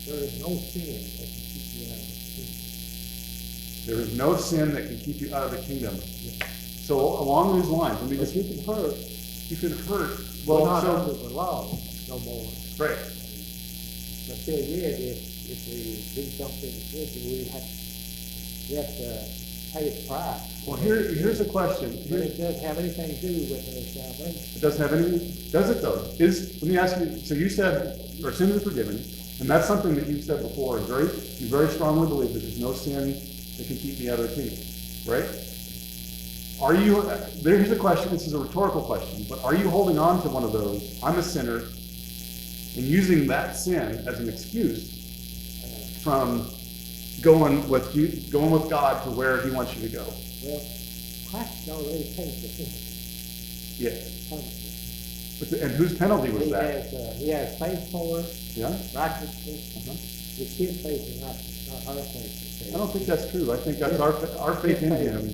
There is no sin that can keep you out of the kingdom. There is no sin that can keep you out of the kingdom. Yeah. So along these lines, let me But just, you can hurt. you can hurt. Well, not under the law no more. Right. But still, yeah, if we do something good, we have to pay its price. Well, here's a question. But it doesn't have anything to do with their salvation. It doesn't have any, does it though? Let me ask you, so you said, our sins are forgiven, and that's something that you've said before, and you very strongly believe that there's no sin that can keep me out of the kingdom, right? Here's a question, this is a rhetorical question, but are you holding on to one of those, I'm a sinner, and using that sin as an excuse from going with God to where he wants you to go? Well, Christ already paid the penalty. Yeah. Punishment. And whose penalty was that? He has faith for it, Yeah? righteousness. It's his faith and righteousness, not our faith. I don't think that's true. I think that's our faith in him.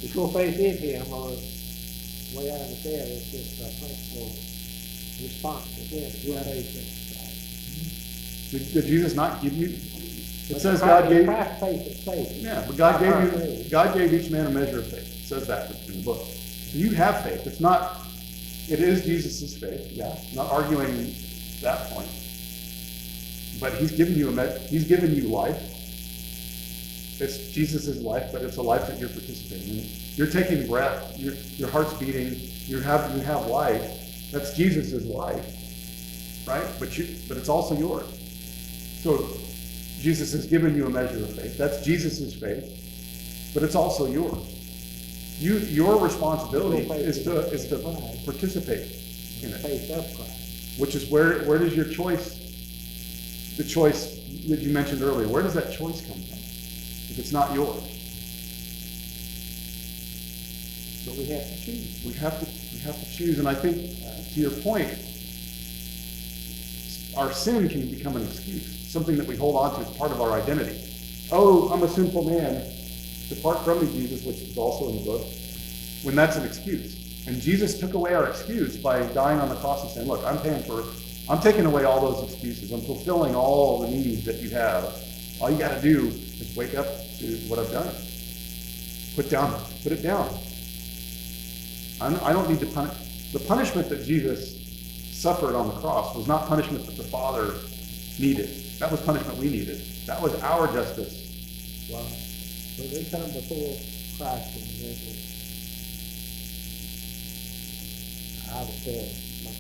It's your faith in him, or the way I understand it, it's just a principle response to him, your faith in Christ. Did Jesus not give you? It But says the God gave. Christ faith is faith. Yeah, but Not our faith. God gave each man a measure of faith. It says that in the book. So you have faith. It is Jesus' faith. Yeah, not arguing that point. But he's given you life. It's Jesus' life, but it's a life that you're participating in. You're taking breath. Your heart's beating. You have life. That's Jesus' life, right? But it's also yours. So Jesus has given you a measure of faith. That's Jesus' faith, but it's also yours. Your responsibility is to participate in it. Faith of Christ. Which is where does your choice, the choice that you mentioned earlier, where does that choice come from? If it's not yours. But we have to choose. We have to choose, and I think to your point, our sin can become an excuse, something that we hold on to as part of our identity. Oh, I'm a sinful man. Depart from me, Jesus, which is also in the book, when that's an excuse. And Jesus took away our excuse by dying on the cross and saying, look, I'm taking away all those excuses. I'm fulfilling all the needs that you have. All you got to do is wake up to what I've done. Put it down. I don't need to punish. The punishment that Jesus suffered on the cross was not punishment that the Father needed. That was punishment we needed. That was our justice. Well, when we come before Christ in the middle, I would tell my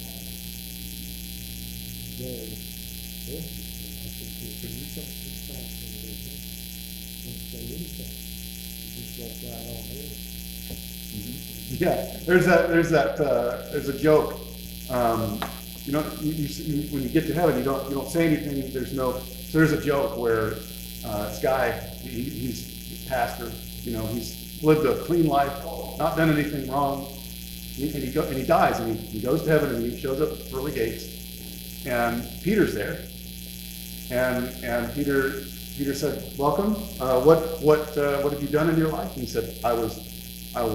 Gary, I said, can you come to Christ in the middle? And say anything. Just walk right on in. Yeah, there's a joke. When you get to heaven, you don't say anything. So there's a joke where this guy, he's a pastor, he's lived a clean life, not done anything wrong, and he dies, and he goes to heaven, and he shows up at the pearly gates, and Peter's there, and Peter said, "Welcome. What have you done in your life?" And he said, I was a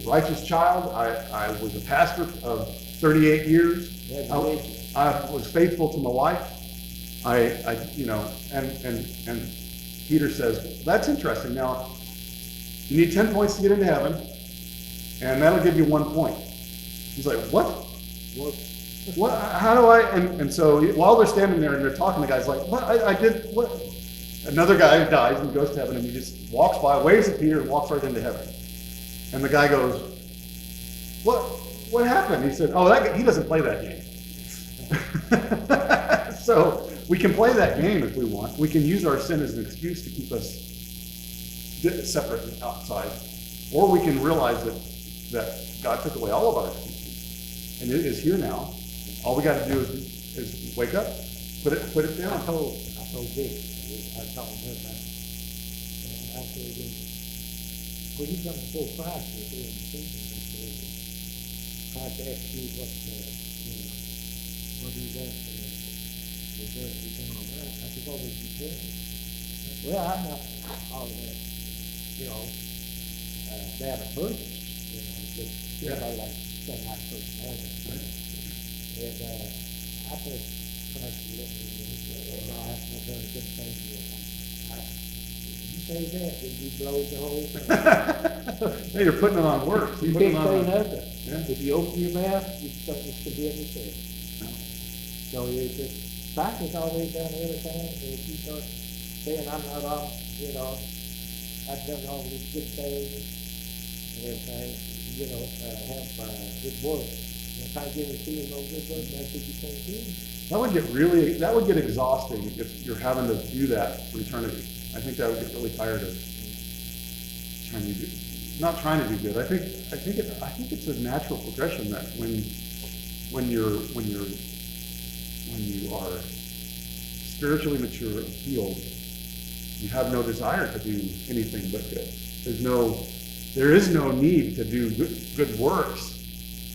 righteous child. I was a pastor of 38 years. I was faithful to my wife. And Peter says, that's interesting. Now, you need 10 points to get into heaven. and that'll give you 1 point. He's like, what? What? What? How do I? And so while they're standing there and they're talking, the guy's like, what? I did what? Another guy dies and goes to heaven, and he just walks by, waves at Peter, and walks right into heaven. And the guy goes, what? What happened? He said, oh, he doesn't play that game. So we can play that game if we want. We can use our sin as an excuse to keep us separate and outside, or we can realize that God took away all of our excuses, and it is here now. All we got to do is wake up, put it down. I told Dick, I was talking to her about it, and I said, when you come before Christ, you're doing the thinking. I said, Christ asked you what have you done for me? You've done all right. I said, what was you doing? Well, I'm not all that, bad a person, just everybody likes to say my personality. And I said, Christ let me in, and I've done a good thing here. You say that, then you blow the whole thing. Hey, you're putting it on work. You can't say nothing. Yeah. If you open your mouth, you start to condemn yourself. No. So it's just, Christ has always done everything, and if you start saying I'm not on, I've done all these good things and everything, have good work. And if I give it to you no good work, that's what you can't do. That would get exhausting if you're having to do that for eternity. I think that would get really tired of not trying to do good. I think it's a natural progression that when you are spiritually mature and healed, you have no desire to do anything but good. There is no need to do good works,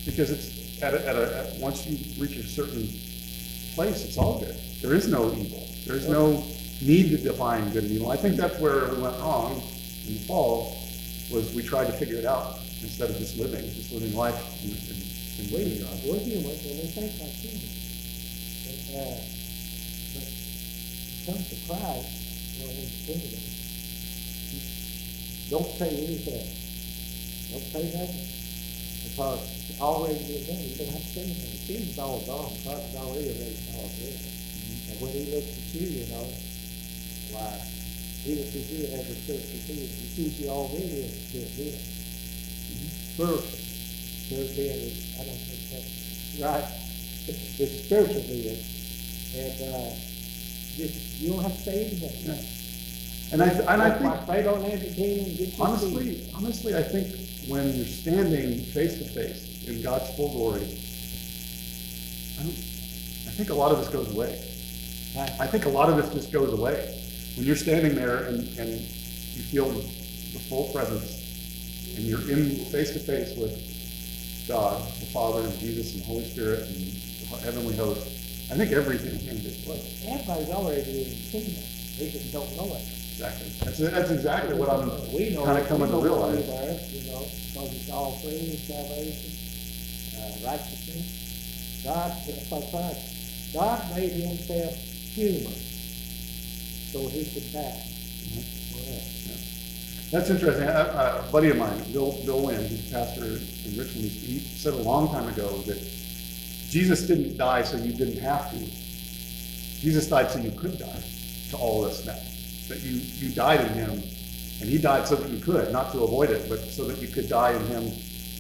because it's once you reach a certain place, it's all good. There is no evil. There's no need to define good and evil. I think that's where we went wrong in the fall, was we tried to figure it out instead of just living life in waiting God. We're human, and we think like humans. But when it comes to Christ, in the kingdom, don't say anything. Don't say nothing. Because it's already been done. You don't have to say anything. The kingdom's all gone. Christ is already erased all this. And when he looks at you, why, even if you have a church to see, he sees you already as a good being. Spiritual. Good being is, I don't think that's right. It's spiritual being. And you don't have to say anything. Yeah. And I think, pray don't have the kingdom, get your honestly, I think when you're standing face to face in God's full glory, I think a lot of this goes away. I think a lot of this just goes away. When you're standing there and you feel the full presence, and you're in face to face with God, the Father, and Jesus, and the Holy Spirit, and the heavenly host, I think everything can just place. Everybody's already in the kingdom. They just don't know it. Exactly. That's exactly what I'm kind of coming to realize. Because it's all free, salvation, righteousness. God, just like Christ, God made himself human so he could die. Yeah. That's interesting. A buddy of mine, Bill Wynn, who's a pastor in Richmond, he said a long time ago that Jesus didn't die so you didn't have to. Jesus died so you could die to all this now. That you died in him, and he died so that you could, not to avoid it, but so that you could die in him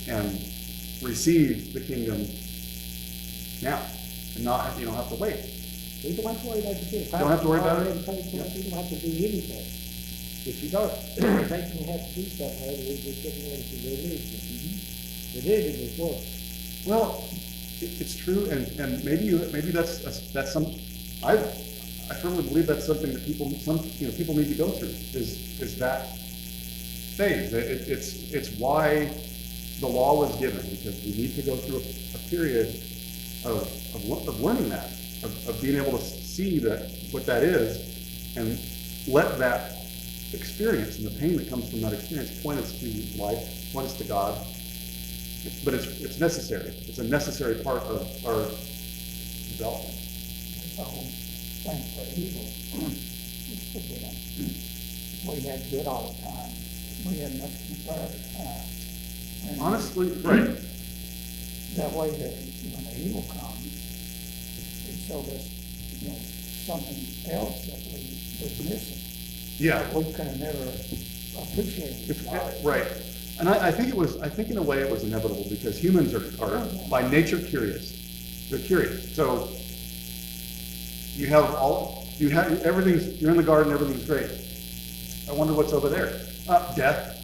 and receive the kingdom now, and not have to wait. You don't have to worry about the kingdom. Don't have to worry about it? You don't have to do anything. If you don't think you have to do something, otherwise you're getting into religion. Religion is what? Well, it's true, and maybe that's some. I firmly believe that's something that people need to go through is that phase. It's why the law was given, because we need to go through a period of learning that, of being able to see what that is, and let that experience and the pain that comes from that experience point us to life, point us to God. But it's necessary. It's a necessary part of our development. Thing for evil. We had good all the time. We had nothing but all the time. And Honestly, right. That way that when the evil comes, it showed us, something else that we was missing. Yeah. That we could have never appreciated. Right. And I think in a way it was inevitable because humans are by nature curious. They're curious. So you're in the garden, everything's great. I wonder what's over there. Death.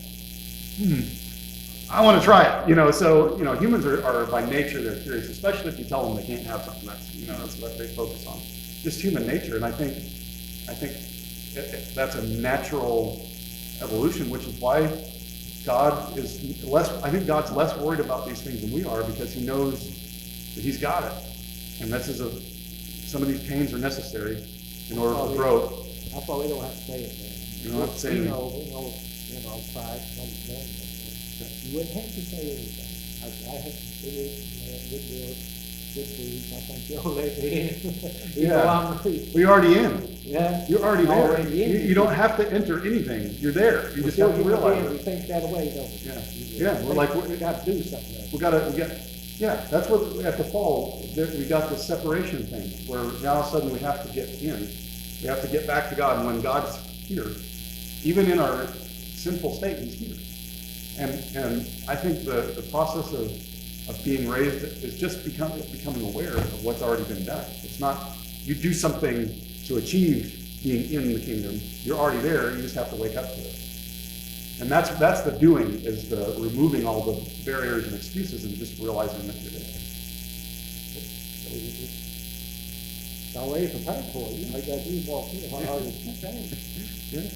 I want to try it. So humans are by nature, they're curious, especially if you tell them they can't have something. That's what they focus on. Just human nature. And I think that's a natural evolution, which is why God is less, I think God's less worried about these things than we are because he knows that he's got it. And some of these pains are necessary in order for growth. That's why we don't have to say it, man. You don't have to say we anything. know, Christ, what he's done. You wouldn't have to say anything. I have to say it, good work, good deeds. I think you'll let me in. We're already in. Yeah. You're already there. Already in. You don't have to enter anything. You're there. You just have to realize We it. think that away, don't we? Yeah. We're like, we got to do something. that's what at the fall, we got this separation thing where now all of a sudden we have to get in. We have to get back to God. And when God's here, even in our sinful state, he's here. And I think the process of being raised is just becoming aware of what's already been done. It's not, you do something to achieve being in the kingdom. You're already there, you just have to wake up to it. And that's the doing, is the removing all the barriers and excuses and just realizing that you're there. So you just, it's already prepared for you. All you got to do is walk in. How hard is it?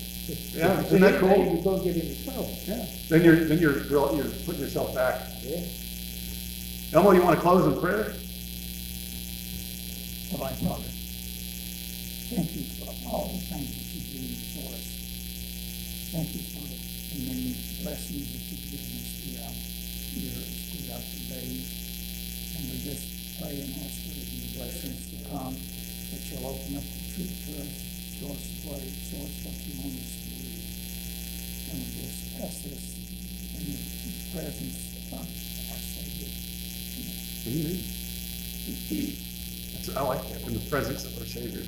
Yeah, isn't that cool? You're going to get into trouble. Yeah. Then you're putting yourself back. Yeah. Elmo, you want to close in prayer? Heavenly Father, thank you for all the things that you do for us. Thank you for the many blessings that you've given us throughout the days. And we just pray and ask for the blessings to come, that you'll open up the truth to us, show us the way, show us what you want us to do. And we just ask this in the presence of our Savior. Amen. I like that, in the presence of our Savior.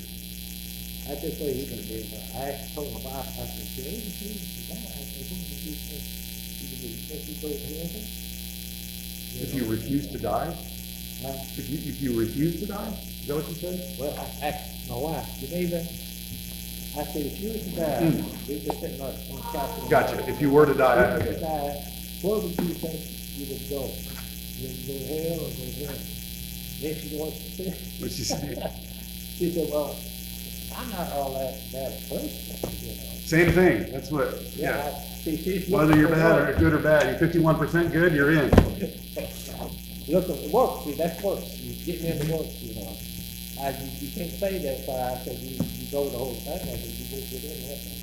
That's just what he's going to do. I told my wife, I said, "Can you do that?" I said, "What do you think? You go to heaven?" If you refuse to die? If you refuse to die? Is that what you said? Well, I asked my wife, Geneva, I said, if you were to die, we just sitting on the couch. Gotcha. If you were to die, If you were to die, where would you think you would go? You would go to hell or go to heaven? Then she goes, what she said? What'd she say? She said, well, I'm not all that bad a person, Same thing. That's what, yeah. She's Whether you're bad or good or bad, you're 51% good, you're in. Look at the work, see, that's work. You're getting into work, you can't say that, but I said, you go the whole thing, I said, you go get in that thing.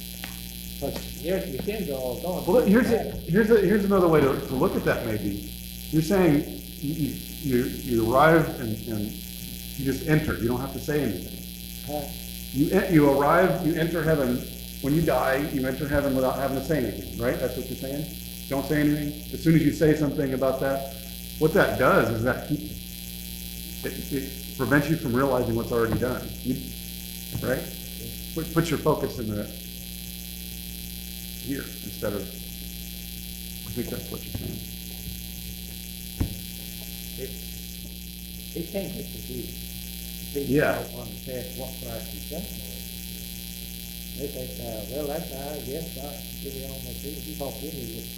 But your sins are all gone. Well, here's another way to look at that maybe. You're saying you arrive and you just enter. You don't have to say anything. You arrive, you enter heaven. When you die, you enter heaven without having to say anything, right? That's what you're saying? Don't say anything? As soon as you say something about that, what that does is that it prevents you from realizing what's already done, right? Put your focus in the here instead of, I think that's what you're saying. It can't get confused. People don't understand what Christ has done for us. They think, well, that's I guess God give me all my things. You talk to me with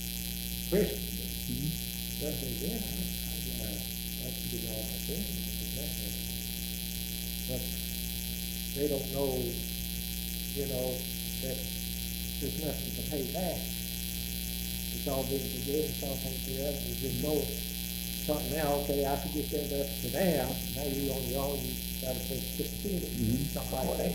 Christians. They say, yeah, I can give you all my things. But they don't know, that there's nothing to pay back. It's all being forgiven, it's all taken care of. You just know something now, okay, I could just end up to now you on your own, you got to put the spirit, something like that.